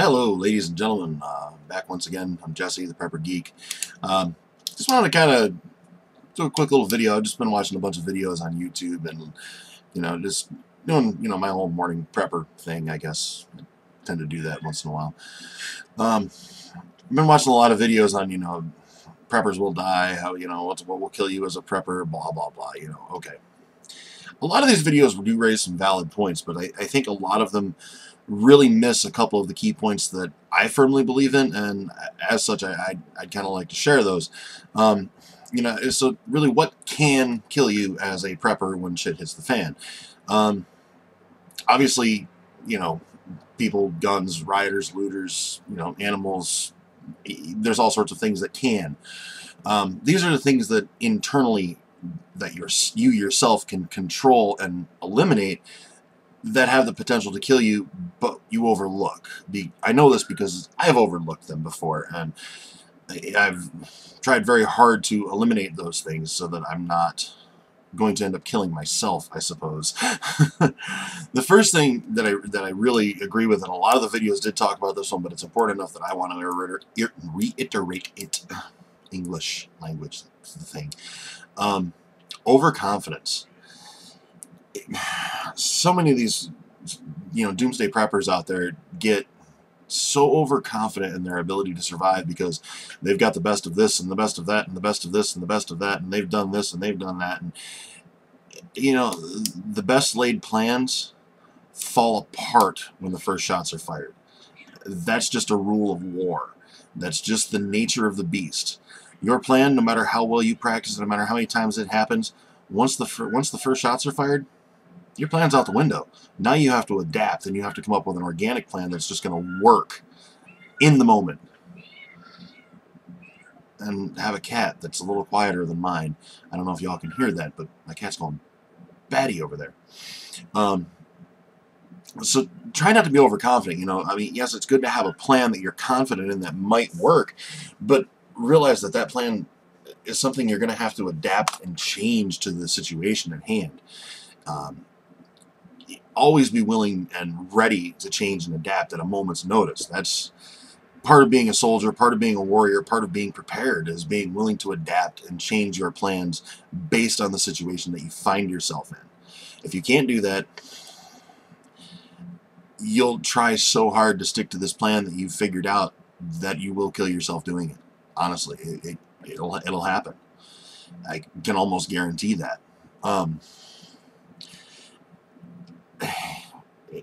Hello, ladies and gentlemen. Back once again. I'm Jesse, the Prepper Geek. Just wanted to kind of do a quick little video. I've just been watching a bunch of videos on YouTube and, just doing, my whole morning prepper thing, I guess. I tend to do that once in a while. I've been watching a lot of videos on, preppers will die, how, what will kill you as a prepper, blah, blah, blah, okay. A lot of these videos do raise some valid points, but I think a lot of them really miss a couple of the key points that I firmly believe in, and as such, I'd kind of like to share those. So really, what can kill you as a prepper when shit hits the fan? Obviously, people, guns, rioters, looters, animals. There's all sorts of things that can. These are the things that internally that you yourself can control and eliminate that have the potential to kill you, but you overlook. I know this because I've overlooked them before, and I've tried very hard to eliminate those things so that I'm not going to end up killing myself, I suppose. The first thing that I really agree with, and a lot of the videos did talk about this one, but it's important enough that I want to reiterate it. English language is the thing. Overconfidence. So many of these, doomsday preppers out there get so overconfident in their ability to survive because they've got the best of this and the best of that and the best of this and the best of that, and they've done this and they've done that, and the best laid plans fall apart when the first shots are fired. That's just a rule of war. That's just the nature of the beast. Your plan, no matter how well you practice, no matter how many times it happens, once the first shots are fired, your plan's out the window. Now you have to adapt, and you have to come up with an organic plan that's just going to work in the moment. And have a cat that's a little quieter than mine. I don't know if y'all can hear that, but my cat's going batty over there. So try not to be overconfident. Yes, it's good to have a plan that you're confident in that might work, but realize that plan is something you're going to have to adapt and change to the situation at hand. Always be willing and ready to change and adapt at a moment's notice. That's part of being a soldier, part of being a warrior, part of being prepared, is being willing to adapt and change your plans based on the situation that you find yourself in. If you can't do that, you'll try so hard to stick to this plan that you've figured out that you will kill yourself doing it. Honestly, it'll happen. I can almost guarantee that.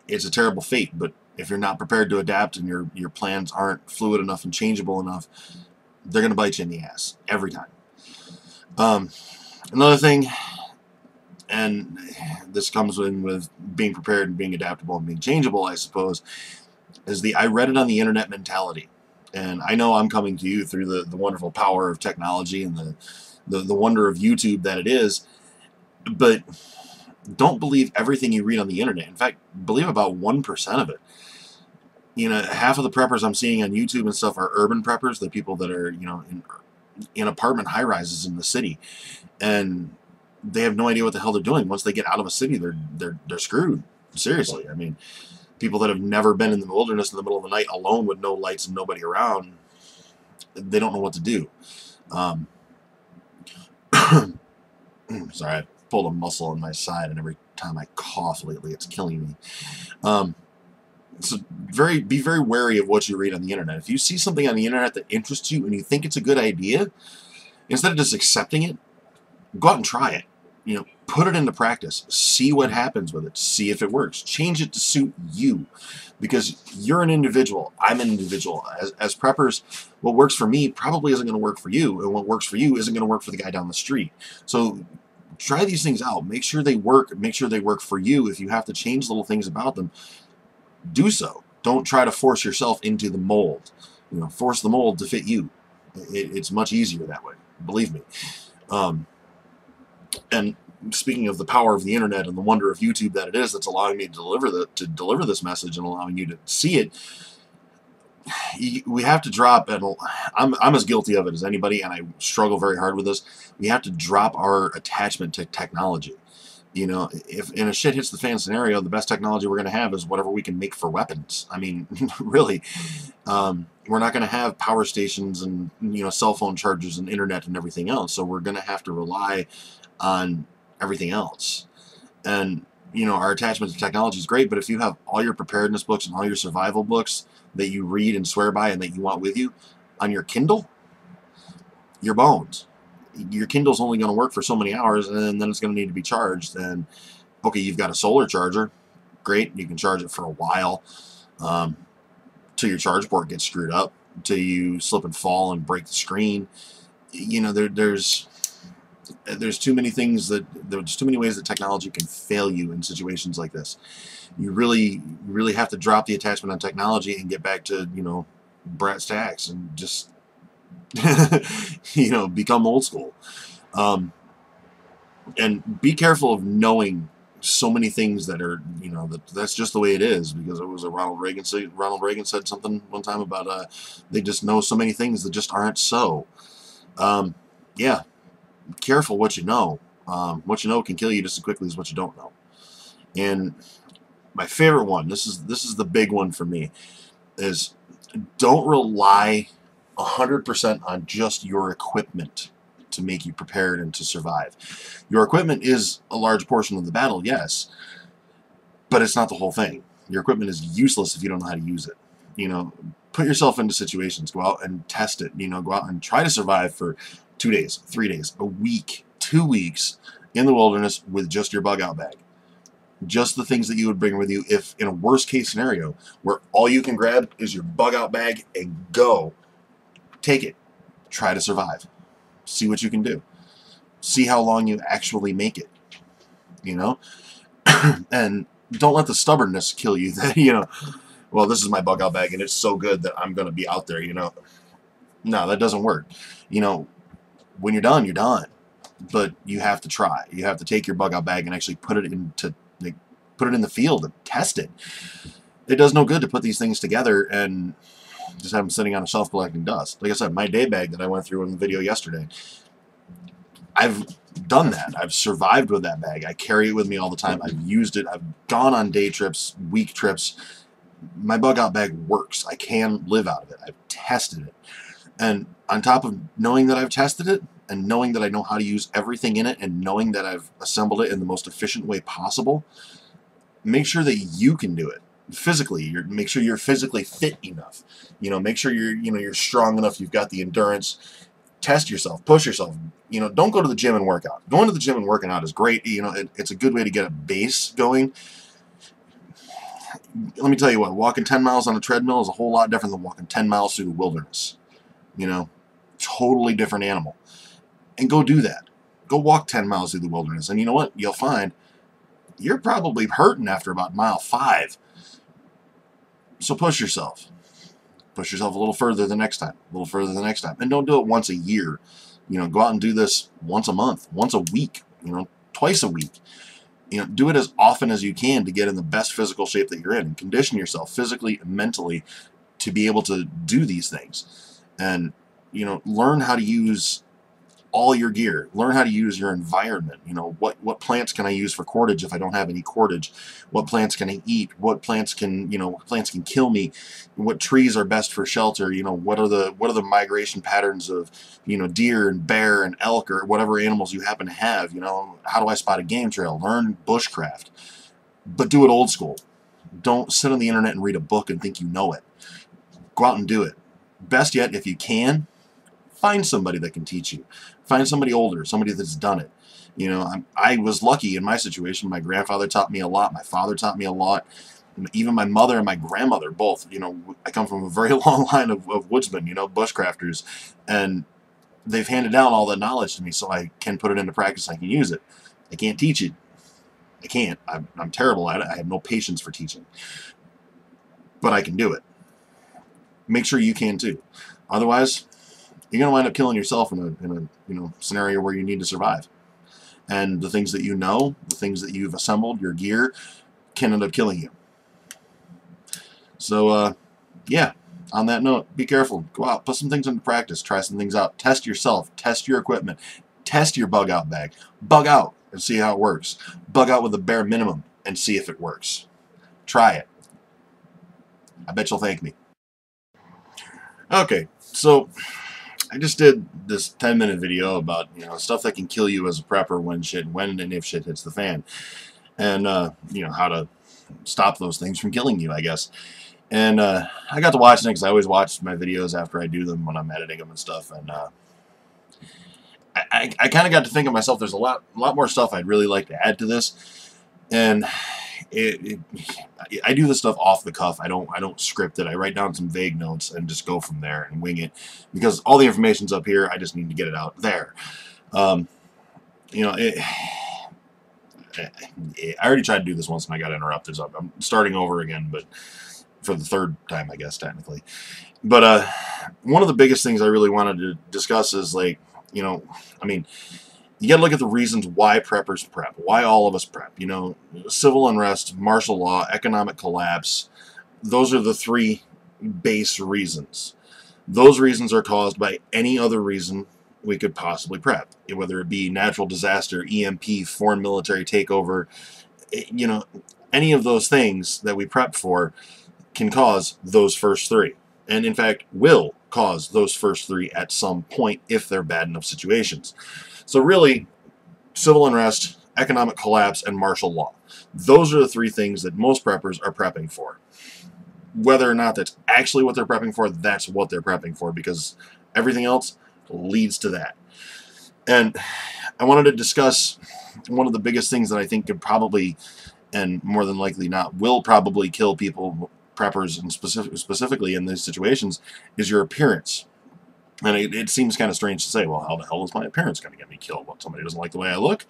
It's a terrible fate, but if you're not prepared to adapt and your plans aren't fluid enough and changeable enough, they're going to bite you in the ass every time. Another thing, and this comes in with being prepared and being adaptable and being changeable, I suppose, is the I read it on the internet mentality. And I know I'm coming to you through the wonderful power of technology and the wonder of YouTube that it is, but don't believe everything you read on the internet. In fact, believe about 1% of it. Half of the preppers I'm seeing on YouTube and stuff are urban preppers, the people that are, in apartment high-rises in the city, and they have no idea what the hell they're doing. Once they get out of a city, they're screwed. Seriously. People that have never been in the wilderness in the middle of the night alone with no lights and nobody around, they don't know what to do. Sorry, I pulled a muscle on my side, and every time I cough lately, it's killing me. So be very wary of what you read on the internet. If you see something on the internet that interests you and you think it's a good idea, instead of just accepting it, go out and try it. Put it into practice. See what happens with it. See if it works. Change it to suit you, because you're an individual. I'm an individual. As preppers, what works for me probably isn't going to work for you, and what works for you isn't going to work for the guy down the street. So try these things out. Make sure they work. Make sure they work for you. If you have to change little things about them, do so. Don't try to force yourself into the mold. Force the mold to fit you. It's much easier that way. Believe me. And speaking of the power of the internet and the wonder of YouTube that it is, that's allowing me to deliver this message and allowing you to see it, we have to drop, and I'm as guilty of it as anybody, and I struggle very hard with this. We have to drop our attachment to technology. You know, if in a shit hits the fan scenario, the best technology we're going to have is whatever we can make for weapons. I mean, really, we're not going to have power stations and, you know, cell phone chargers and internet and everything else. So we're going to have to rely on everything else. And, you know, our attachment to technology is great, but if you have all your preparedness books and all your survival books that you read and swear by and that you want with you on your Kindle, you're boned. Your Kindle's only going to work for so many hours, and then it's going to need to be charged. And okay, you've got a solar charger, great, you can charge it for a while, till your charge port gets screwed up, till you slip and fall and break the screen. You know, there's too many things there's too many ways that technology can fail you in situations like this. You really have to drop the attachment on technology and get back to, you know, brass tacks and just you know, become old school. And be careful of knowing so many things that are, you know, that's just the way it is, because it was a Ronald Reagan said something one time about they just know so many things that just aren't so. Yeah, careful what you know. What you know can kill you just as quickly as what you don't know. And my favorite one, this is the big one for me, is don't rely 100% on just your equipment to make you prepared and to survive. Your equipment is a large portion of the battle, yes, but it's not the whole thing. Your equipment is useless if you don't know how to use it. You know, put yourself into situations, go out and test it, you know, go out and try to survive for 2 days, 3 days, a week, 2 weeks in the wilderness with just your bug out bag. Just the things that you would bring with you if in a worst case scenario where all you can grab is your bug out bag and go. Take it. Try to survive. See what you can do. See how long you actually make it. You know? And don't let the stubbornness kill you that, you know, well, this is my bug out bag and it's so good that I'm going to be out there, you know. No, that doesn't work. You know, when you're done, you're done. But you have to try. You have to take your bug out bag and actually put it in the field and test it. It does no good to put these things together and just have them sitting on a shelf collecting dust. Like I said, my day bag that I went through in the video yesterday, I've done that. I've survived with that bag. I carry it with me all the time. I've used it. I've gone on day trips, week trips. My bug out bag works. I can live out of it. I've tested it. And on top of knowing that I've tested it and knowing that I know how to use everything in it and knowing that I've assembled it in the most efficient way possible, make sure that you can do it. Physically, make sure you're physically fit enough. You know, make sure you're strong enough. You've got the endurance. Test yourself, push yourself. You know, don't go to the gym and work out. Going to the gym and working out is great. You know, it's a good way to get a base going. Let me tell you what, walking 10 miles on a treadmill is a whole lot different than walking 10 miles through the wilderness. You know, totally different animal. And go do that. Go walk 10 miles through the wilderness, and you know what? You'll find you're probably hurting after about mile 5. So push yourself. Push yourself a little further the next time, a little further the next time. And don't do it once a year. You know, go out and do this once a month, once a week, you know, twice a week. You know, do it as often as you can to get in the best physical shape that you're in and condition yourself physically and mentally to be able to do these things. And, you know, learn how to use all your gear. Learn how to use your environment. You know, what plants can I use for cordage if I don't have any cordage? What plants can I eat? What plants can, you know, what plants can kill me? What trees are best for shelter? You know, what are the migration patterns of, you know, deer and bear and elk or whatever animals you happen to have? You know, how do I spot a game trail? Learn bushcraft, but do it old school. Don't sit on the internet and read a book and think you know it. Go out and do it. Best yet, if you can, find somebody that can teach you. Find somebody older, somebody that's done it. You know, I was lucky in my situation. My grandfather taught me a lot. My father taught me a lot. Even my mother and my grandmother both. You know, I come from a very long line of woodsmen, you know, bushcrafters. And they've handed down all that knowledge to me so I can put it into practice. I can use it. I can't teach it. I can't. I'm terrible at it. I have no patience for teaching. But I can do it. Make sure you can too. Otherwise, you're going to wind up killing yourself in a you know, scenario where you need to survive. And the things that you know, the things that you've assembled, your gear, can end up killing you. So, yeah, on that note, be careful. Go out, put some things into practice, try some things out. Test yourself, test your equipment, test your bug out bag. Bug out. and see how it works. Bug out with the bare minimum and see if it works. Try it. I bet you'll thank me. Okay, so I just did this 10-minute video about, you know, stuff that can kill you as a prepper when and if shit hits the fan, and you know, how to stop those things from killing you, I guess. And I got to watching it because I always watch my videos after I do them when I'm editing them and stuff. And I kind of got to think of myself. There's a lot more stuff I'd really like to add to this, and I do this stuff off the cuff. I don't script it. I write down some vague notes and just go from there and wing it, because all the information's up here. I just need to get it out there. You know, I already tried to do this once and I got interrupted, so I'm starting over again, but for the third time, I guess, technically. But one of the biggest things I really wanted to discuss is, like, you know, I mean, you got to look at the reasons why preppers prep, why all of us prep. You know, civil unrest, martial law, economic collapse, those are the three base reasons. Those reasons are caused by any other reason we could possibly prep, whether it be natural disaster, EMP, foreign military takeover, you know, any of those things that we prep for can cause those first three. And in fact, will cause those first three at some point if they're bad enough situations. So really, civil unrest, economic collapse, and martial law. Those are the three things that most preppers are prepping for. Whether or not that's actually what they're prepping for, that's what they're prepping for, because everything else leads to that. And I wanted to discuss one of the biggest things that I think could probably, and more than likely not, will probably kill people, preppers, and specifically in these situations, is your appearance. And it seems kind of strange to say, well, how the hell is my appearance going to get me killed? Well, somebody doesn't like the way I look.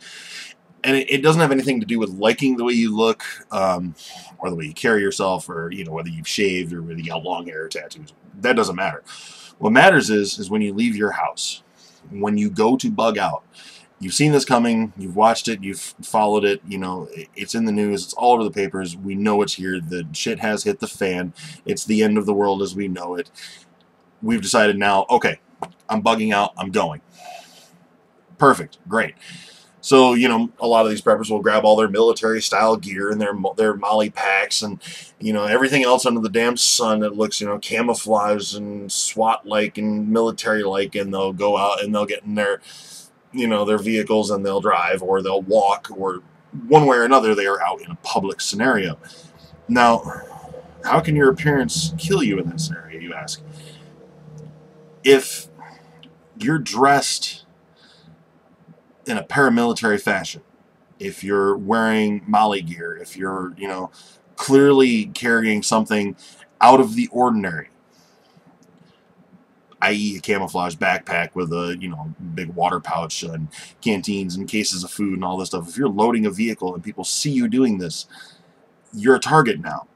And it doesn't have anything to do with liking the way you look, or the way you carry yourself, or, you know, whether you've shaved or whether you got long hair or tattoos. That doesn't matter. What matters is when you leave your house, when you go to bug out. You've seen this coming, you've watched it, you've followed it, you know, it's in the news, it's all over the papers, we know it's here, the shit has hit the fan, it's the end of the world as we know it. We've decided now, okay, I'm bugging out, I'm going. Perfect, great. So, you know, a lot of these preppers will grab all their military-style gear and their molly packs and, you know, everything else under the damn sun that looks, you know, camouflage and SWAT-like and military-like, and they'll go out and they'll get in their, you know, their vehicles and they'll drive, or they'll walk, or one way or another they are out in a public scenario. Now, how can your appearance kill you in that scenario, you ask? If you're dressed in a paramilitary fashion, if you're wearing molly gear, if you're, you know, clearly carrying something out of the ordinary, i.e. a camouflage backpack with a, you know, big water pouch and canteens and cases of food and all this stuff. If you're loading a vehicle and people see you doing this, you're a target now,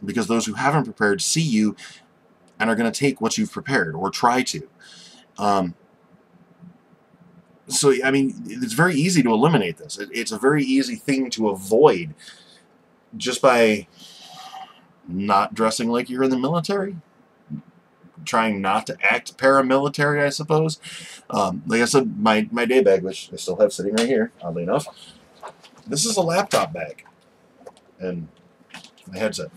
because those who haven't prepared see you and are going to take what you've prepared, or try to. So, I mean, it's very easy to eliminate this. It's a very easy thing to avoid just by not dressing like you're in the military. Trying not to act paramilitary, I suppose. Like I said, my day bag, which I still have sitting right here, oddly enough, this is a laptop bag. And my headset.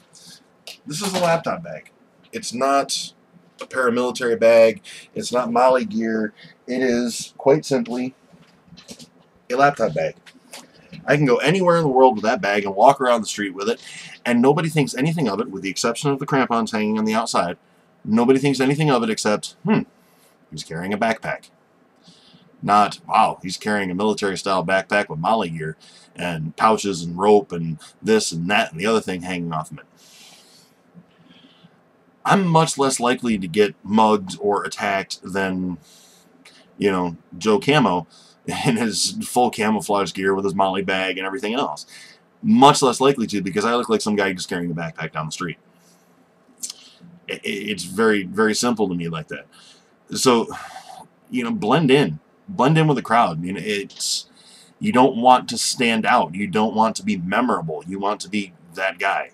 This is a laptop bag. It's not a paramilitary bag. It's not molly gear. It is, quite simply, a laptop bag. I can go anywhere in the world with that bag and walk around the street with it, and nobody thinks anything of it, with the exception of the crampons hanging on the outside. Nobody thinks anything of it except, he's carrying a backpack. Not, wow, he's carrying a military-style backpack with molly gear and pouches and rope and this and that and the other thing hanging off of it. I'm much less likely to get mugged or attacked than, you know, Joe Camo in his full camouflage gear with his molly bag and everything else. Much less likely to, because I look like some guy just carrying a backpack down the street. It's very, very simple to me like that. So, you know, blend in with the crowd. You know, you don't want to stand out. You don't want to be memorable. You want to be that guy.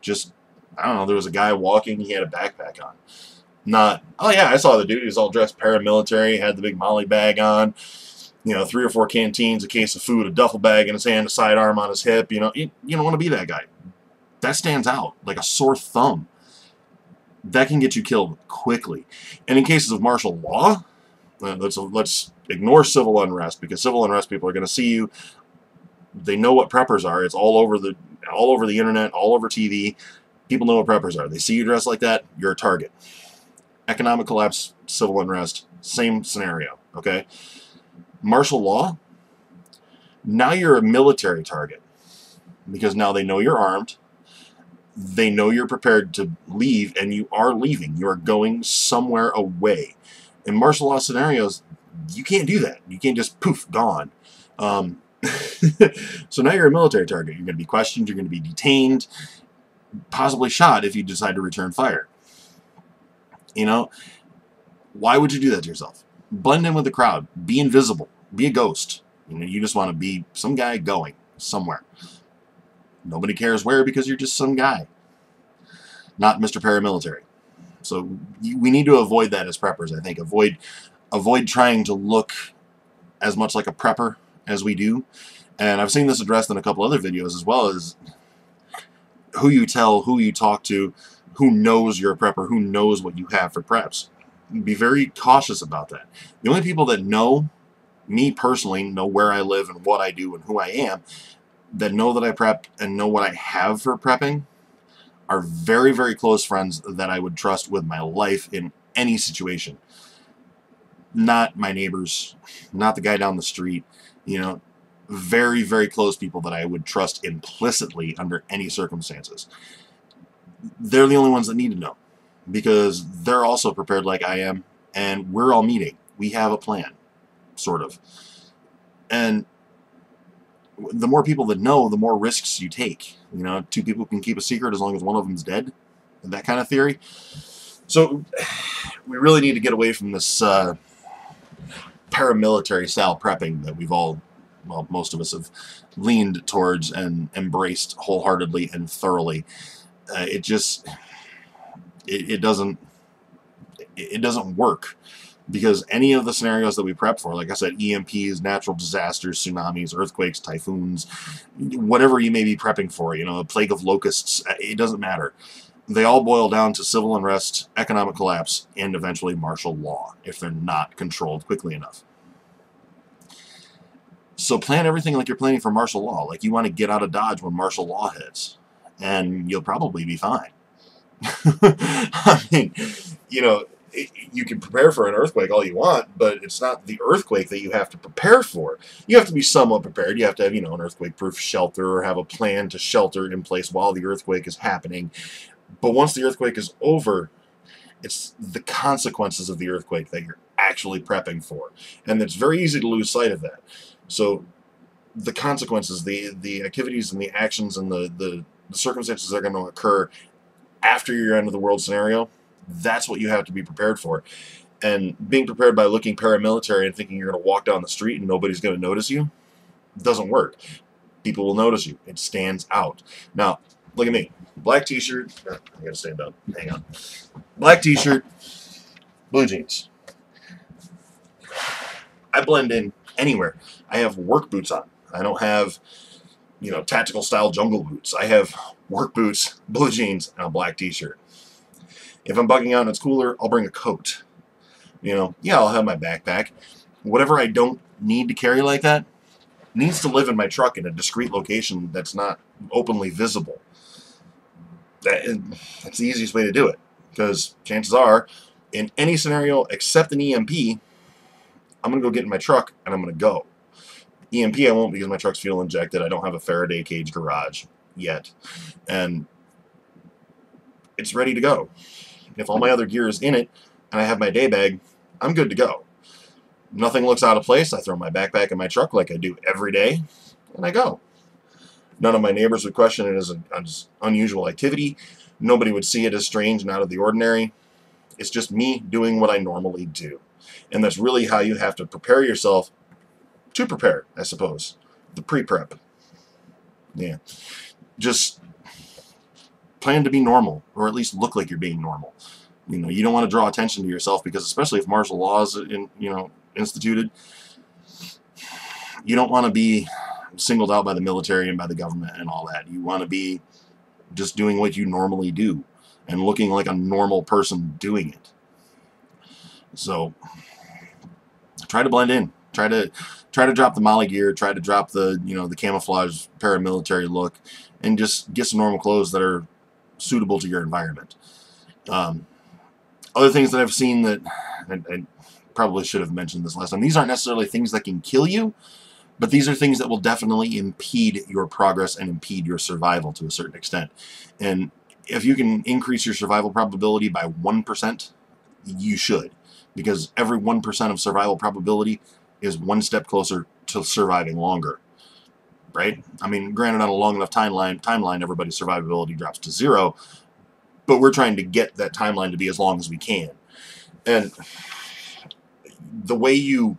Just, I don't know, there was a guy walking, he had a backpack on. Not, oh yeah, I saw the dude, he was all dressed paramilitary, had the big molly bag on. you know, 3 or 4 canteens, a case of food, a duffel bag in his hand, a sidearm on his hip. You know, you don't want to be that guy. That stands out like a sore thumb. That can get you killed quickly. And in cases of martial law, let's ignore civil unrest, because civil unrest people are going to see you. They know what preppers are. It's all over the internet, all over TV. People know what preppers are. They see you dressed like that, you're a target. Economic collapse, civil unrest, same scenario, okay? Martial law, now you're a military target, because now they know you're armed. They know you're prepared to leave, and you are leaving. You are going somewhere away. In martial law scenarios, you can't do that. You can't just poof, gone. So now you're a military target. You're going to be questioned. You're going to be detained, possibly shot if you decide to return fire. You know, why would you do that to yourself? Blend in with the crowd. Be invisible. Be a ghost. You know, you just want to be some guy going somewhere. Nobody cares where, because you're just some guy, not Mr. Paramilitary. So we need to avoid that as preppers, I think. Avoid trying to look as much like a prepper as we do. And I've seen this addressed in a couple other videos as well, as who you tell, who you talk to, who knows you're a prepper, who knows what you have for preps. Be very cautious about that. The only people that know me personally, know where I live and what I do and who I am, that know that I prep and know what I have for prepping, are very, very close friends that I would trust with my life in any situation. Not my neighbors, not the guy down the street, you know, very, very close people that I would trust implicitly under any circumstances. They're the only ones that need to know, because they're also prepared like I am, and we're all meeting. We have a plan, sort of. And the more people that know, the more risks you take. You know, 2 people can keep a secret as long as one of them's dead. That kind of theory. So we really need to get away from this paramilitary style prepping that we've all, well, most of us have leaned towards and embraced wholeheartedly and thoroughly. It doesn't work. Because any of the scenarios that we prep for, like I said, EMPs, natural disasters, tsunamis, earthquakes, typhoons, whatever you may be prepping for, you know, a plague of locusts, it doesn't matter. They all boil down to civil unrest, economic collapse, and eventually martial law, if they're not controlled quickly enough. So plan everything like you're planning for martial law, like you want to get out of Dodge when martial law hits, and you'll probably be fine. I mean, you know, you can prepare for an earthquake all you want, but it's not the earthquake that you have to prepare for. You have to be somewhat prepared. You have to have, you know, an earthquake-proof shelter, or have a plan to shelter in place while the earthquake is happening. But once the earthquake is over, it's the consequences of the earthquake that you're actually prepping for. And it's very easy to lose sight of that. So the consequences, the activities and the actions and the circumstances that are going to occur after your end of the world scenario, that's what you have to be prepared for. And being prepared by looking paramilitary and thinking you're going to walk down the street and nobody's going to notice you doesn't work. People will notice you. It stands out. Now, look at me. Black t-shirt. I got to stand up. Hang on. Black t-shirt, blue jeans. I blend in anywhere. I have work boots on. I don't have, you know, tactical style jungle boots. I have work boots, blue jeans, and a black t-shirt. If I'm bugging out and it's cooler, I'll bring a coat. You know, yeah, I'll have my backpack. Whatever I don't need to carry like that needs to live in my truck in a discreet location that's not openly visible. That's the easiest way to do it, because chances are, in any scenario except an EMP, I'm going to go get in my truck and I'm going to go. EMP I won't, because my truck's fuel injected. I don't have a Faraday cage garage yet. And it's ready to go. If all my other gear is in it and I have my day bag, I'm good to go. Nothing looks out of place. I throw my backpack in my truck like I do every day, and I go. None of my neighbors would question it as an unusual activity. Nobody would see it as strange and out of the ordinary. It's just me doing what I normally do. And that's really how you have to prepare yourself to prepare, I suppose. The pre-prep. Yeah. Just plan to be normal, or at least look like you're being normal. You know, you don't want to draw attention to yourself, because especially if martial law is instituted, You don't want to be singled out by the military and by the government and all that. You want to be just doing what you normally do and looking like a normal person doing it. So try to blend in. Try to drop the Molly gear. Try to drop the the camouflage paramilitary look, and just get some normal clothes that are suitable to your environment. Other things that I've seen that I probably should have mentioned this last time. These aren't necessarily things that can kill you, but these are things that will definitely impede your progress and impede your survival to a certain extent. And if you can increase your survival probability by 1%, you should. Because every 1% of survival probability is one step closer to surviving longer. Right? I mean, granted, on a long enough timeline, everybody's survivability drops to 0, but we're trying to get that timeline to be as long as we can. And the way you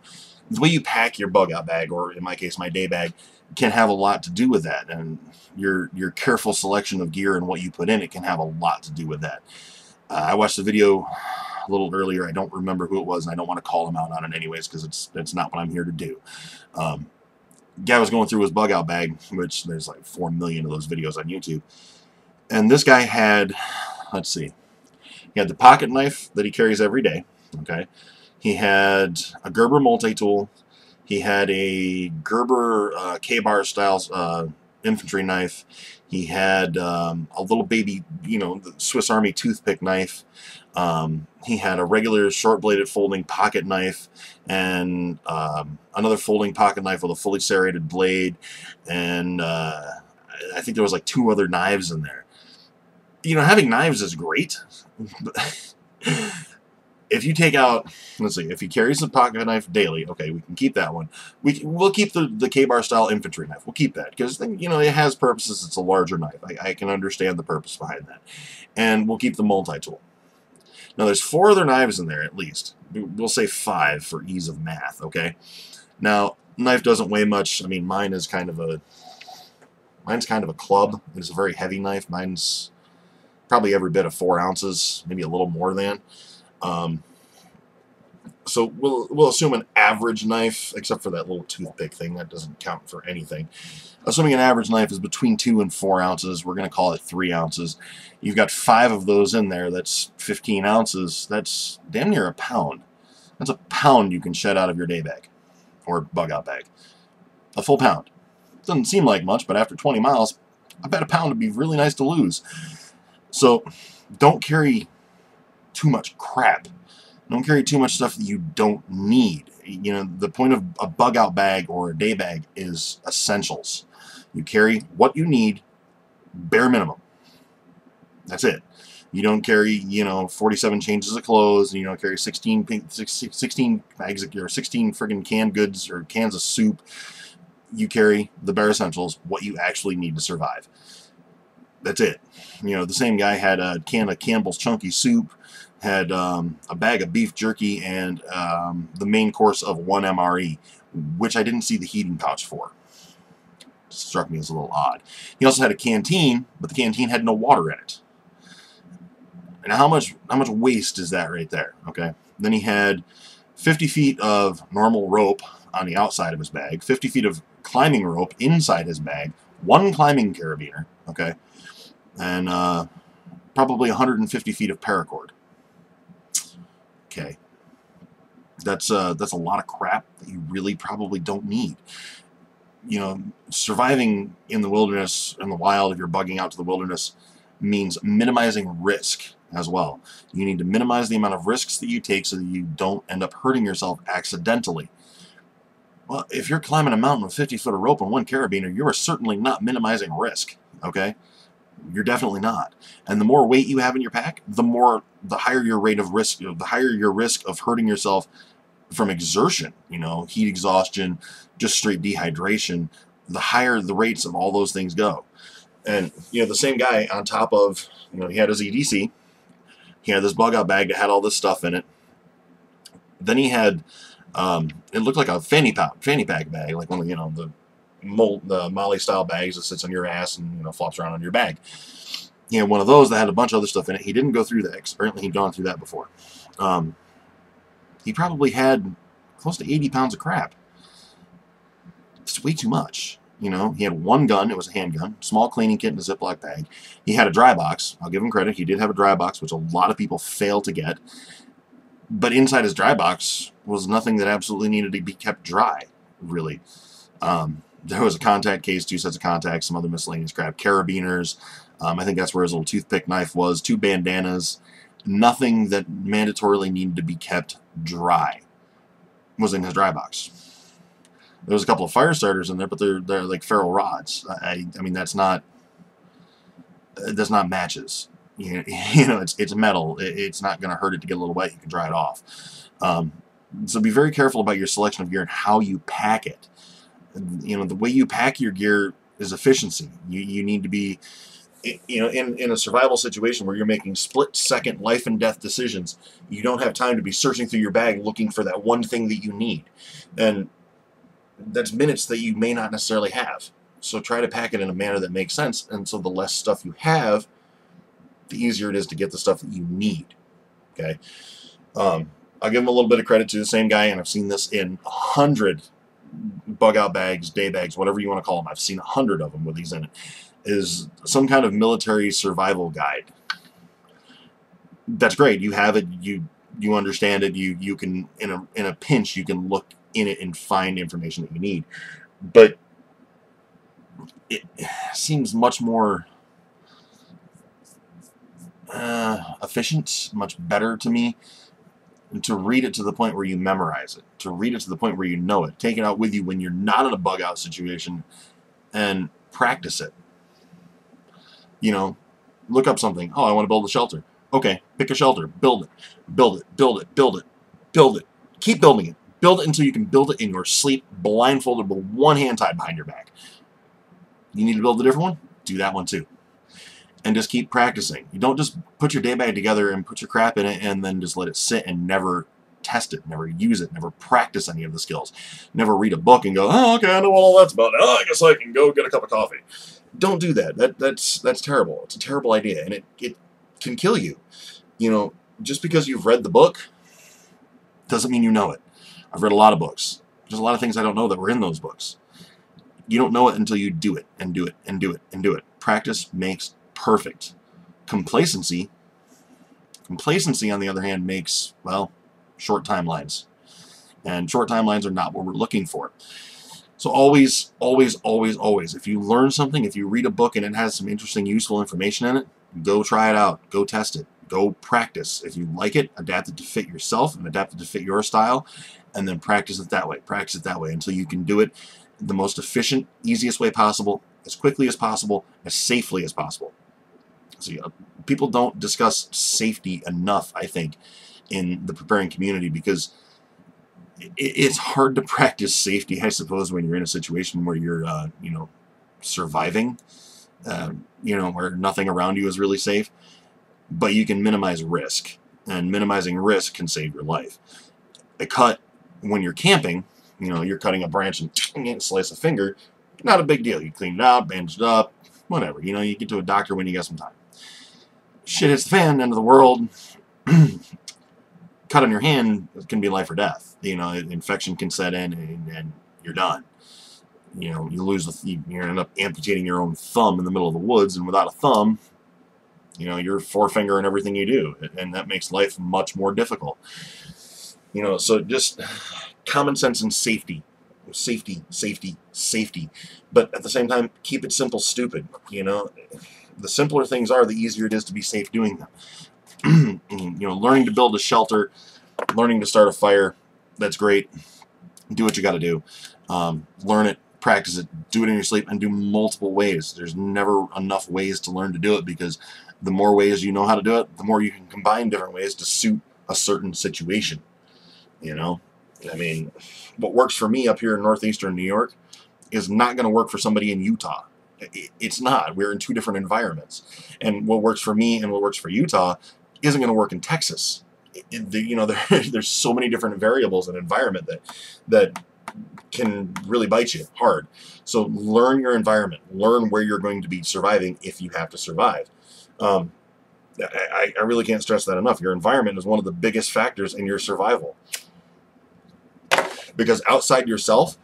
pack your bug out bag, or in my case, my day bag, can have a lot to do with that. And your careful selection of gear and what you put in it can have a lot to do with that. I watched the video a little earlier. I don't remember who it was, and I don't want to call him out on it anyways, because it's not what I'm here to do. Guy was going through his bug out bag, which there's like 4 million of those videos on YouTube. And this guy had, let's see, he had the pocket knife that he carries every day. Okay. He had a Gerber multi-tool. He had a Gerber K-bar style infantry knife. He had a little baby, the Swiss Army toothpick knife. He had a regular short-bladed folding pocket knife, and another folding pocket knife with a fully serrated blade, and I think there was like 2 other knives in there. Having knives is great. If you take out, let's see, if he carries a pocket knife daily, okay, we can keep that one. We'll keep the K-bar style infantry knife. We'll keep that because it has purposes. It's a larger knife. I can understand the purpose behind that, and we'll keep the multi-tool. Now there's 4 other knives in there at least. We'll say 5 for ease of math. Okay. Now knife doesn't weigh much. I mean, mine's kind of a club. It's a very heavy knife. Mine's probably every bit of 4 ounces, maybe a little more than. So we'll assume an average knife, except for that little toothpick thing, that doesn't count for anything. Assuming an average knife is between 2 and 4 ounces, we're going to call it 3 ounces. You've got 5 of those in there. That's 15 ounces. That's damn near a pound. That's a pound you can shed out of your day bag or bug out bag. A full pound. Doesn't seem like much, but after 20 miles, I bet a pound would be really nice to lose. So don't carry too much crap. Don't carry too much stuff that you don't need. The point of a bug out bag or a day bag is essentials. You carry what you need, bare minimum. That's it. You don't carry, 47 changes of clothes. You don't carry 16 bags or 16 friggin' canned goods or cans of soup. You carry the bare essentials, what you actually need to survive. That's it. The same guy had a can of Campbell's Chunky Soup, had a bag of beef jerky, and the main course of 1 MRE, which I didn't see the heating pouch for. It struck me as a little odd. He also had a canteen, but the canteen had no water in it. And how much waste is that right there? Okay. Then he had 50 feet of normal rope on the outside of his bag, 50 feet of climbing rope inside his bag, 1 climbing carabiner, okay, and probably 150 feet of paracord. Okay, that's a lot of crap that you really probably don't need. Surviving in the wilderness, in the wild, if you're bugging out to the wilderness, means minimizing risk as well. You need to minimize the amount of risks that you take so that you don't end up hurting yourself accidentally. Well, if you're climbing a mountain with 50 foot of rope and 1 carabiner, you are certainly not minimizing risk, okay? You're definitely not. And the more weight you have in your pack, the higher your rate of risk, the higher your risk of hurting yourself from exertion, heat exhaustion, just straight dehydration, the higher the rates of all those things go. And, the same guy on top of, he had his EDC, he had this bug out bag that had all this stuff in it. Then he had, it looked like a fanny pack bag, like one of, the Molly style bags that sits on your ass and, flops around on your bag. He had one of those that had a bunch of other stuff in it. He didn't go through that, because apparently he'd gone through that before. He probably had close to 80 pounds of crap. It's way too much. You know, he had one gun. It was a handgun, small cleaning kit in a Ziploc bag. He had a dry box. I'll give him credit. He did have a dry box, which a lot of people fail to get. But inside his dry box was nothing that absolutely needed to be kept dry, really. There was a contact case, 2 sets of contacts, some other miscellaneous crap, carabiners. I think that's where his little toothpick knife was, 2 bandanas. Nothing that mandatorily needed to be kept dry was in his dry box. There was a couple of fire starters in there, but they're like ferrule rods. I mean, that's not matches. You know, it's metal. It's not going to hurt it to get a little wet. You can dry it off. So be very careful about your selection of gear and how you pack it. You know, the way you pack your gear is efficiency. You need to be, you know, in a survival situation where you're making split-second life and death decisions. You don't have time to be searching through your bag looking for that one thing that you need. And that's minutes that you may not necessarily have. So try to pack it in a manner that makes sense, and so the less stuff you have, the easier it is to get the stuff that you need. Okay, I'll give him a little bit of credit to the same guy, and I've seen this in 100 bug-out bags, day bags, whatever you want to call them. I've seen 100 of them with these in it. Is some kind of military survival guide. That's great. You have it. You understand it. You can in a pinch you can look in it and find information that you need. But it seems much more efficient, much better to me to read it to the point where you memorize it, to read it to the point where you know it, take it out with you when you're not in a bug out situation, and practice it. You know, look up something. Oh, I want to build a shelter. Okay, pick a shelter, build it, build it, build it, build it, build it. Keep building it. Build it until you can build it in your sleep, blindfolded with one hand tied behind your back. You need to build a different one? Do that one too. And just keep practicing. You don't just put your day bag together and put your crap in it and then just let it sit and never test it, never use it, never practice any of the skills. Never read a book and go, oh, okay, I know what all that's about. Oh, I guess I can go get a cup of coffee. Don't do that. That's terrible. It's a terrible idea, and it can kill you. You know, just because you've read the book doesn't mean you know it. I've read a lot of books. There's a lot of things I don't know that were in those books. You don't know it until you do it, and do it, and do it, and do it. Practice makes perfect. Complacency, on the other hand, makes, well, short timelines. And short timelines are not what we're looking for. So always, always, always, always, if you learn something, if you read a book and it has some interesting, useful information in it, go try it out. Go test it. Go practice. If you like it, adapt it to fit yourself and adapt it to fit your style, and then practice it that way. Practice it that way until you can do it the most efficient, easiest way possible, as quickly as possible, as safely as possible. So people don't discuss safety enough, I think, in the preparing community, because it's hard to practice safety, I suppose, when you're in a situation where you're, you know, surviving, you know, where nothing around you is really safe. But you can minimize risk, and minimizing risk can save your life. A cut when you're camping, you know, you're cutting a branch and slice a finger, not a big deal. You clean it out, bandage it up, whatever. You know, you get to a doctor when you got some time. Shit hits the fan, end of the world. Cut on your hand can be life or death. You know, infection can set in, and you're done. You know, you end up amputating your own thumb in the middle of the woods, and without a thumb, you know, your forefinger and everything you do, and that makes life much more difficult. You know, so just common sense and safety. Safety, safety, safety. But at the same time, keep it simple, stupid. You know, the simpler things are, the easier it is to be safe doing them. You know, learning to build a shelter, learning to start a fire, that's great. Do what you got to do. Learn it, practice it, do it in your sleep, and do multiple ways. There's never enough ways to learn to do it, because the more ways you know how to do it, the more you can combine different ways to suit a certain situation. You know, I mean, what works for me up here in northeastern New York is not going to work for somebody in Utah. It's not. We're in two different environments. And what works for me and what works for Utah isn't going to work in Texas. You know, there's so many different variables in environment that can really bite you hard. So learn your environment. Learn where you're going to be surviving if you have to survive. I really can't stress that enough. Your environment is one of the biggest factors in your survival. Because outside yourself,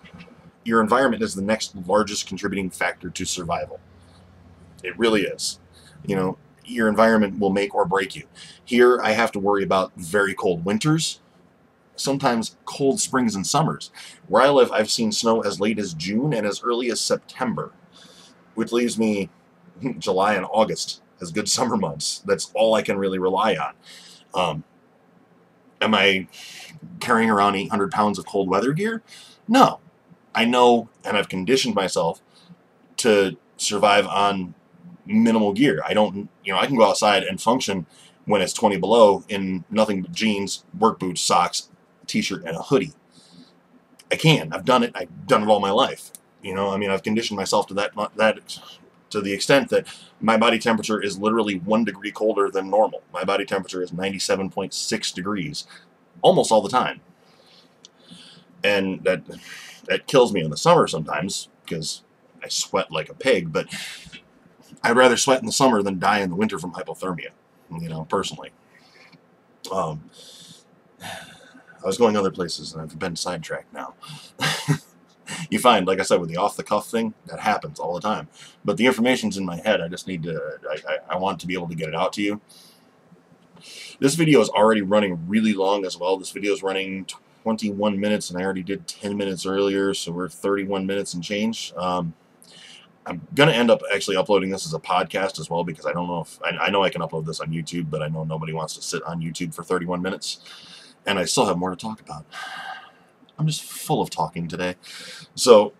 your environment is the next largest contributing factor to survival. It really is. You know, your environment will make or break you. Here, I have to worry about very cold winters, sometimes cold springs and summers. Where I live, I've seen snow as late as June and as early as September, which leaves me July and August as good summer months. That's all I can really rely on. Am I carrying around 800 pounds of cold weather gear? No. I know, and I've conditioned myself to survive on minimal gear. I don't, I can go outside and function when it's 20 below in nothing but jeans, work boots, socks, t-shirt, and a hoodie. I can. I've done it. I've done it all my life. I've conditioned myself to that to the extent that my body temperature is literally 1 degree colder than normal. My body temperature is 97.6 degrees almost all the time. And that kills me in the summer sometimes because I sweat like a pig, but I'd rather sweat in the summer than die in the winter from hypothermia, personally. I was going other places and I've been sidetracked now. You find, like I said, with the off-the-cuff thing, that happens all the time. But the information's in my head. I just need to, I want to be able to get it out to you. This video is already running really long as well. This video is running 21 minutes, and I already did 10 minutes earlier, so we're 31 minutes and change. I'm going to end up actually uploading this as a podcast as well, because I don't know if, I know I can upload this on YouTube, but I know nobody wants to sit on YouTube for 31 minutes, and I still have more to talk about. I'm just full of talking today. So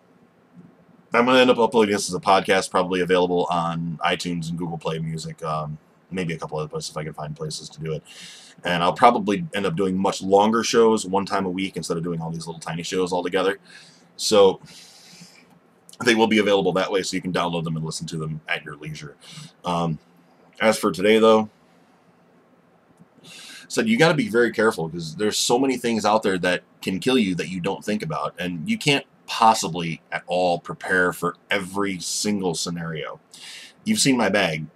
I'm going to end up uploading this as a podcast, probably available on iTunes and Google Play Music, maybe a couple other places if I can find places to do it. And I'll probably end up doing much longer shows one time a week instead of doing all these little tiny shows all together. So they will be available that way, so you can download them and listen to them at your leisure. As for today, though, said you got to be very careful because there's so many things out there that can kill you that you don't think about, and you can't possibly at all prepare for every single scenario. You've seen my bag.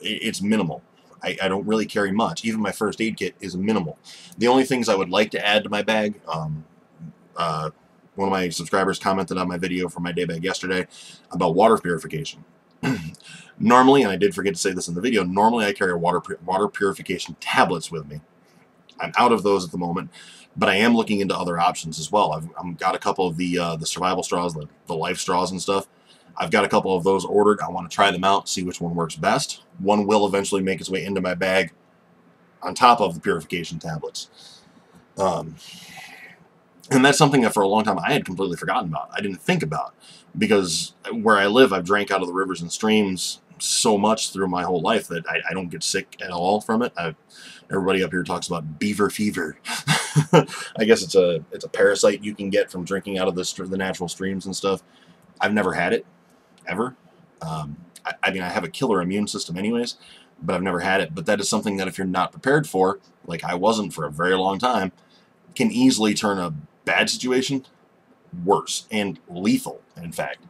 It's minimal. I don't really carry much. Even my first aid kit is minimal. The only things I would like to add to my bag, one of my subscribers commented on my video for my day bag yesterday about water purification. Normally, and I did forget to say this in the video, normally I carry water purification tablets with me. I'm out of those at the moment, but I am looking into other options as well. I've got a couple of the survival straws, the life straws and stuff. I've got a couple of those ordered. I want to try them out, see which one works best. One will eventually make its way into my bag on top of the purification tablets. And that's something that for a long time I had completely forgotten about. I didn't think about, because where I live, I've drank out of the rivers and streams so much through my whole life that I don't get sick at all from it. Everybody up here talks about Beaver Fever. I guess it's a parasite you can get from drinking out of the natural streams and stuff. I've never had it, ever. I mean, I have a killer immune system anyways, but I've never had it. But that is something that if you're not prepared for, like I wasn't for a very long time, can easily turn a bad situation worse and lethal, in fact.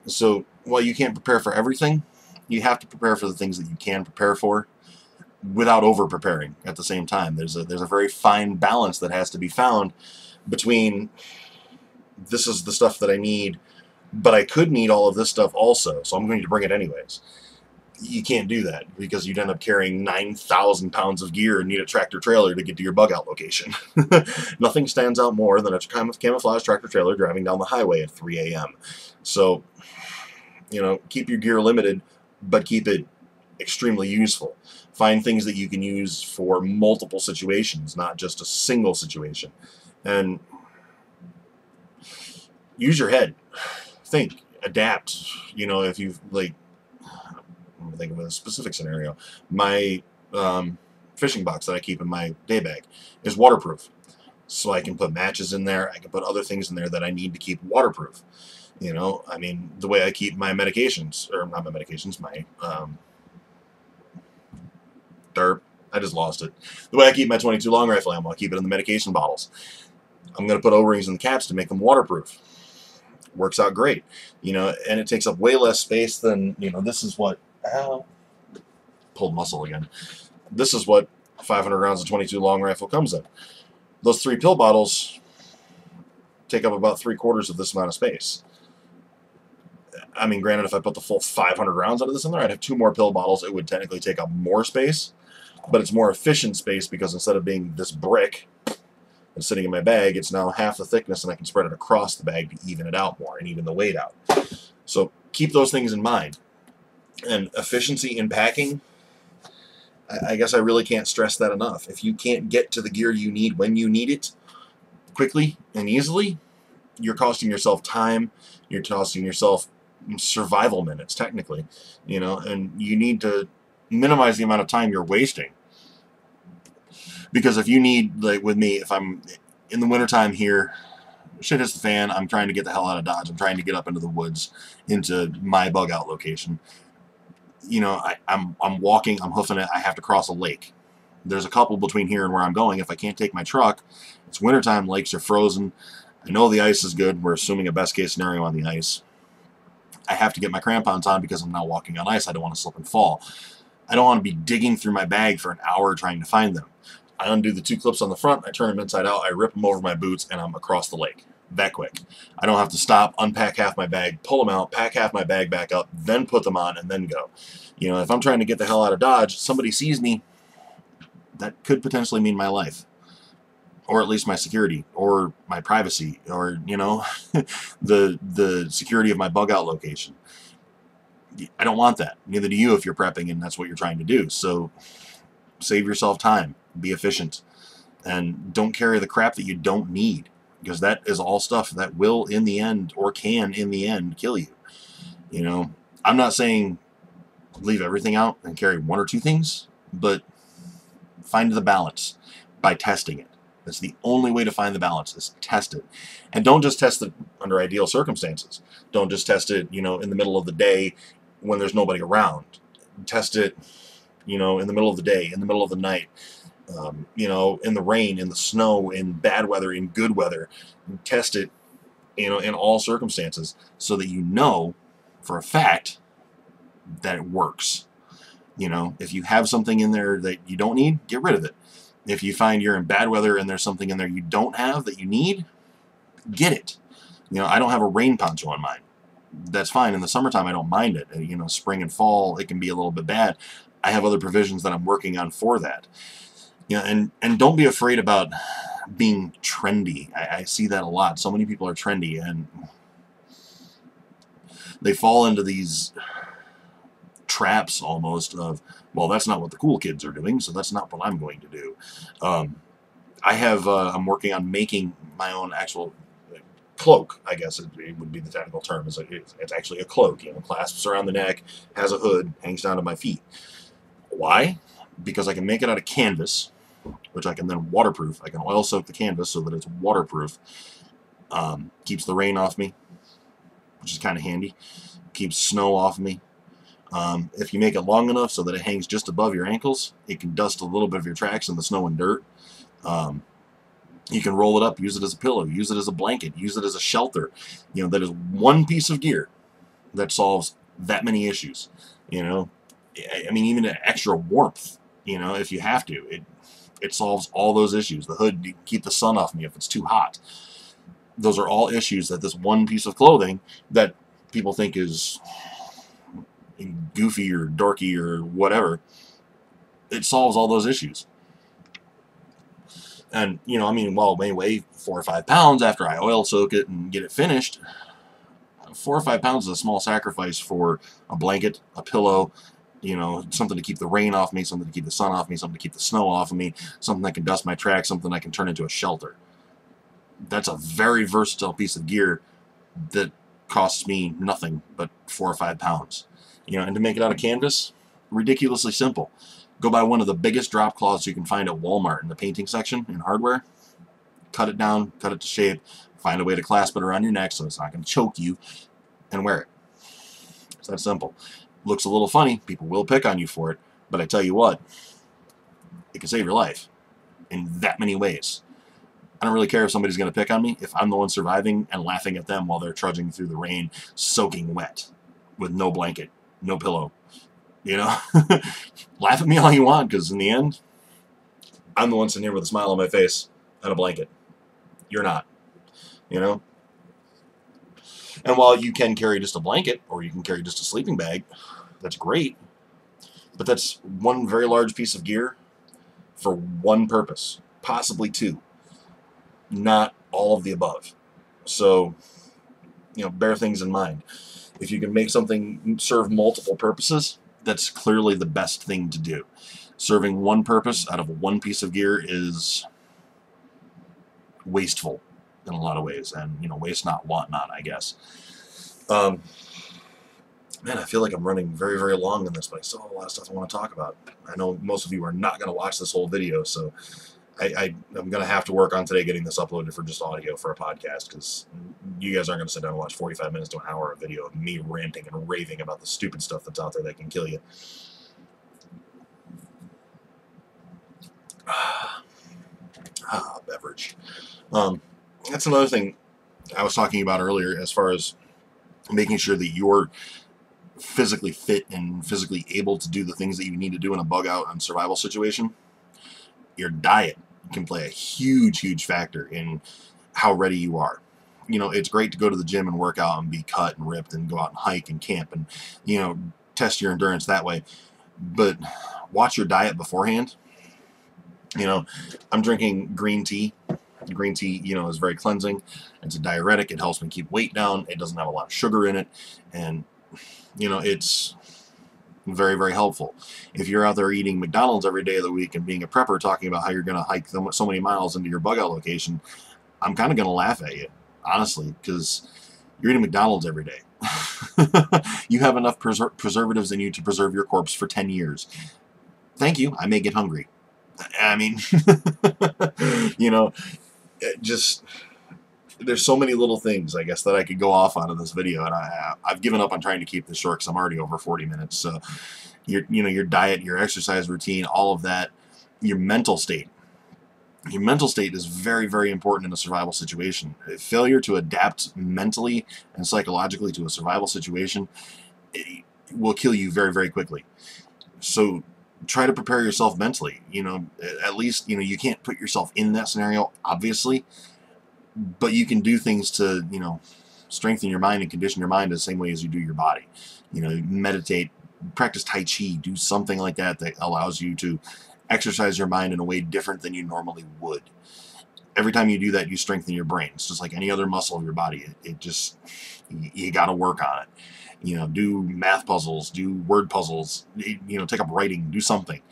So while you can't prepare for everything, you have to prepare for the things that you can prepare for without over-preparing at the same time. There's a very fine balance that has to be found between this is the stuff that I need, but I could need all of this stuff also, so I'm going to bring it anyways. You can't do that because you'd end up carrying 9,000 pounds of gear and need a tractor trailer to get to your bug out location. Nothing stands out more than a camouflage tractor trailer driving down the highway at 3 a.m. So, keep your gear limited, but keep it extremely useful. Find things that you can use for multiple situations, not just a single situation. And use your head. Think. Adapt. If you've, I'm thinking of a specific scenario. My fishing box that I keep in my day bag is waterproof. So I can put matches in there. I can put other things in there that I need to keep waterproof. I mean, the way I keep my medications, or not my medications, my derp. I just lost it. The way I keep my 22 long rifle ammo, I keep it in the medication bottles. I'm going to put O-rings in the caps to make them waterproof. Works out great. And it takes up way less space than, this is what, pulled muscle again. This is what 500 rounds of 22 long rifle comes in. Those 3 pill bottles take up about 3/4 of this amount of space. I mean, granted, if I put the full 500 rounds out of this in there, I'd have 2 more pill bottles. It would technically take up more space, but it's more efficient space because instead of being this brick and sitting in my bag, it's now half the thickness, and I can spread it across the bag to even it out more and even the weight out. So keep those things in mind. And efficiency in packing, I guess I really can't stress that enough. If you can't get to the gear you need when you need it quickly and easily, you're costing yourself time, you're costing yourself survival minutes, technically, you know, and you need to minimize the amount of time you're wasting. Because if you need, like with me, if I'm in the wintertime here, shit hits the fan, I'm trying to get the hell out of Dodge, I'm trying to get up into the woods, into my bug out location. You know, I'm walking, I'm hoofing it, I have to cross a lake. There's a couple between here and where I'm going. If I can't take my truck, it's wintertime, lakes are frozen. I know the ice is good. We're assuming a best case scenario on the ice. I have to get my crampons on because I'm now walking on ice. I don't want to slip and fall. I don't want to be digging through my bag for an hour trying to find them. I undo the 2 clips on the front, I turn them inside out, I rip them over my boots, and I'm across the lake. That quick. I don't have to stop, unpack half my bag, pull them out, pack half my bag back up, then put them on, and then go. You know, if I'm trying to get the hell out of Dodge, somebody sees me, that could potentially mean my life. Or at least my security, or my privacy, or, you know, the security of my bug out location. I don't want that. Neither do you if you're prepping and that's what you're trying to do. So save yourself time. Be efficient. And don't carry the crap that you don't need. Because that is all stuff that will, in the end, or can, in the end, kill you. You know, I'm not saying leave everything out and carry 1 or 2 things, but find the balance by testing it. That's the only way to find the balance, is test it. And don't just test it under ideal circumstances. Don't just test it, you know, in the middle of the day when there's nobody around. Test it, you know, in the middle of the day, in the middle of the night, you know, in the rain, in the snow, in bad weather, in good weather. Test it, you know, in all circumstances so that you know for a fact that it works. You know, if you have something in there that you don't need, get rid of it. If you find you're in bad weather and there's something in there you don't have that you need, get it. You know, I don't have a rain poncho on mine. That's fine. In the summertime, I don't mind it. You know, spring and fall, it can be a little bit bad. I have other provisions that I'm working on for that. You know, and don't be afraid about being trendy. I see that a lot. So many people are trendy, and they fall into these traps almost of, well, that's not what the cool kids are doing, so that's not what I'm going to do. I'm working on making my own actual cloak, I guess it would be the technical term. It's actually a cloak, you know, clasps around the neck, has a hood, hangs down to my feet. Why? Because I can make it out of canvas, which I can then waterproof. I can oil soak the canvas so that it's waterproof. Keeps the rain off me, which is kind of handy. Keeps snow off me. If you make it long enough so that it hangs just above your ankles, it can dust a little bit of your tracks in the snow and dirt. You can roll it up, use it as a pillow, use it as a blanket, use it as a shelter. You know, that is one piece of gear that solves that many issues. You know, I mean, even an extra warmth, you know, if you have to, it solves all those issues. The hood, you keep the sun off me if it's too hot. Those are all issues that this one piece of clothing that people think is goofy or dorky or whatever, it solves all those issues. And, you know, I mean, while it may weigh 4 or 5 pounds after I oil soak it and get it finished, 4 or 5 pounds is a small sacrifice for a blanket, a pillow, you know, something to keep the rain off me, something to keep the sun off me, something to keep the snow off of me, something that can dust my tracks, something I can turn into a shelter. That's a very versatile piece of gear that costs me nothing but 4 or 5 pounds. You know, and to make it out of canvas, ridiculously simple. Go buy one of the biggest drop cloths you can find at Walmart in the painting section in hardware. Cut it down, cut it to shape, find a way to clasp it around your neck so it's not going to choke you, and wear it. It's that simple. Looks a little funny. People will pick on you for it, but I tell you what, it can save your life in that many ways. I don't really care if somebody's going to pick on me if I'm the one surviving and laughing at them while they're trudging through the rain, soaking wet, with no blanket, no pillow. You know, laugh at me all you want, because in the end, I'm the one sitting here with a smile on my face and a blanket. You're not. you know. And while you can carry just a blanket or you can carry just a sleeping bag, that's great. But that's one very large piece of gear for one purpose, possibly two, not all of the above. So, bear things in mind. If you can make something serve multiple purposes, that's clearly the best thing to do. Serving one purpose out of one piece of gear is wasteful in a lot of ways, and waste not, want not, I guess. Man, I feel like I'm running very, very long in this, but I still have a lot of stuff I want to talk about. I know most of you are not going to watch this whole video, so I'm going to have to work on today getting this uploaded for just audio for a podcast, because you guys aren't going to sit down and watch 45 minutes to an hour of video of me ranting and raving about the stupid stuff that's out there that can kill you. Beverage. That's another thing I was talking about earlier as far as making sure that you're physically fit and physically able to do the things that you need to do in a bug out and survival situation. Your diet can play a huge, huge factor in how ready you are. It's great to go to the gym and work out and be cut and ripped and go out and hike and camp and, test your endurance that way. But watch your diet beforehand. I'm drinking green tea. Green tea, is very cleansing. It's a diuretic. It helps me keep weight down. It doesn't have a lot of sugar in it. And, it's very, very helpful. If you're out there eating McDonald's every day of the week and being a prepper talking about how you're going to hike so many miles into your bug out location, I'm kind of going to laugh at you, honestly, because you're eating McDonald's every day. You have enough preservatives in you to preserve your corpse for 10 years. Thank you. I may get hungry. I mean, just... there's so many little things, I guess, that I could go off on in this video, and I've given up on trying to keep this short because I'm already over 40 minutes. So, your diet, your exercise routine, all of that, your mental state. Your mental state is very, very important in a survival situation. Failure to adapt mentally and psychologically to a survival situation will kill you very, very quickly. So, try to prepare yourself mentally. At least, you can't put yourself in that scenario, obviously. But you can do things to, strengthen your mind and condition your mind the same way as you do your body. Meditate, practice Tai Chi, do something like that that allows you to exercise your mind in a way different than you normally would. Every time you do that, you strengthen your brain. It's just like any other muscle of your body. You got to work on it. Do math puzzles, do word puzzles, take up writing, do something.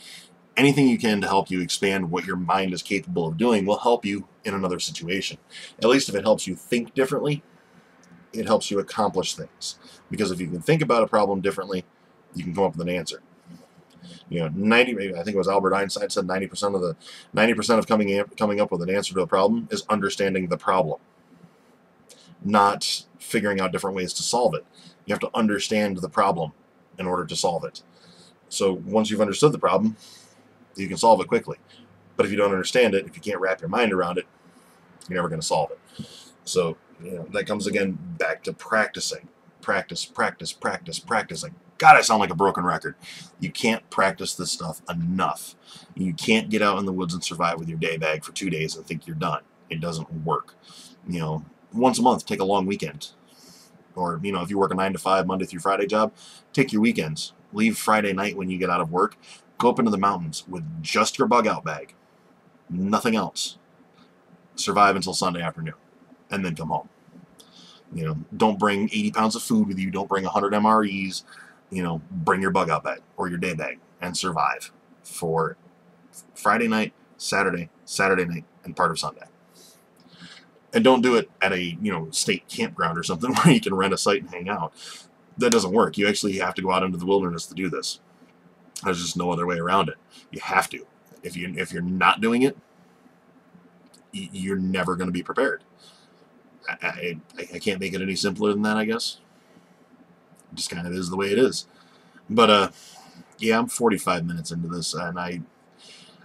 Anything you can to help you expand what your mind is capable of doing will help you in another situation. At least if it helps you think differently, it helps you accomplish things. Because if you can think about a problem differently, you can come up with an answer. 90, I think it was Albert Einstein said 90% of coming up with an answer to a problem is understanding the problem, not figuring out different ways to solve it. You have to understand the problem in order to solve it. So once you've understood the problem, you can solve it quickly. But if you don't understand it, if you can't wrap your mind around it, you're never going to solve it. So, that comes again back to practicing. Practice, practice, practice, practicing. God, I sound like a broken record. You can't practice this stuff enough. You can't get out in the woods and survive with your day bag for 2 days and think you're done. It doesn't work. Once a month, take a long weekend. Or, if you work a 9-to-5 Monday through Friday job, take your weekends. Leave Friday night when you get out of work. Go up into the mountains with just your bug out bag. Nothing else. Survive until Sunday afternoon. And then come home. Don't bring 80 pounds of food with you. Don't bring 100 MREs. Bring your bug out bag or your day bag and survive for Friday night, Saturday night, and part of Sunday. And don't do it at a, state campground or something where you can rent a site and hang out. That doesn't work. You actually have to go out into the wilderness to do this. There's just no other way around it. You have to. If you're not doing it, you're never going to be prepared. I can't make it any simpler than that, I guess. It just kind of is the way it is. But, yeah, I'm 45 minutes into this, and I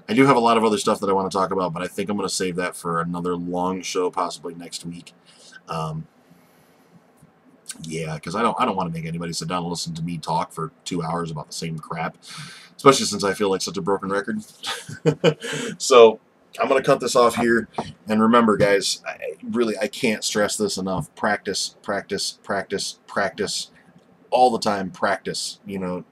do have a lot of other stuff that I want to talk about, but I think I'm going to save that for another long show, possibly next week. Yeah, because I don't want to make anybody sit down and listen to me talk for 2 hours about the same crap, especially since I feel like such a broken record. So, I'm going to cut this off here. And remember, guys, I can't stress this enough. Practice, practice, practice, practice. All the time, practice. You know,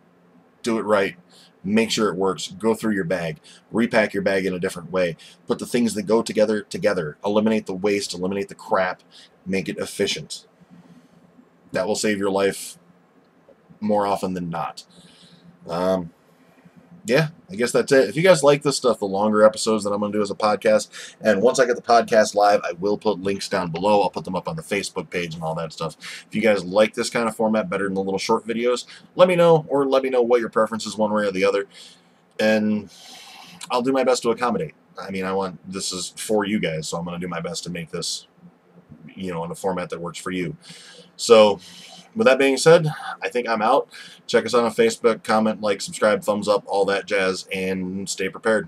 do it right. Make sure it works. Go through your bag. Repack your bag in a different way. Put the things that go together, together. Eliminate the waste. Eliminate the crap. Make it efficient. That will save your life more often than not. Yeah, I guess that's it. If you guys like this stuff, the longer episodes that I'm going to do as a podcast, and once I get the podcast live, I will put links down below. I'll put them up on the Facebook page and all that stuff. If you guys like this kind of format better than the little short videos, let me know, or let me know what your preference is one way or the other, and I'll do my best to accommodate. I mean, this is for you guys, so I'm going to do my best to make this, in a format that works for you. So, with that being said, I think I'm out. Check us out on Facebook, comment, like, subscribe, thumbs up, all that jazz, and stay prepared.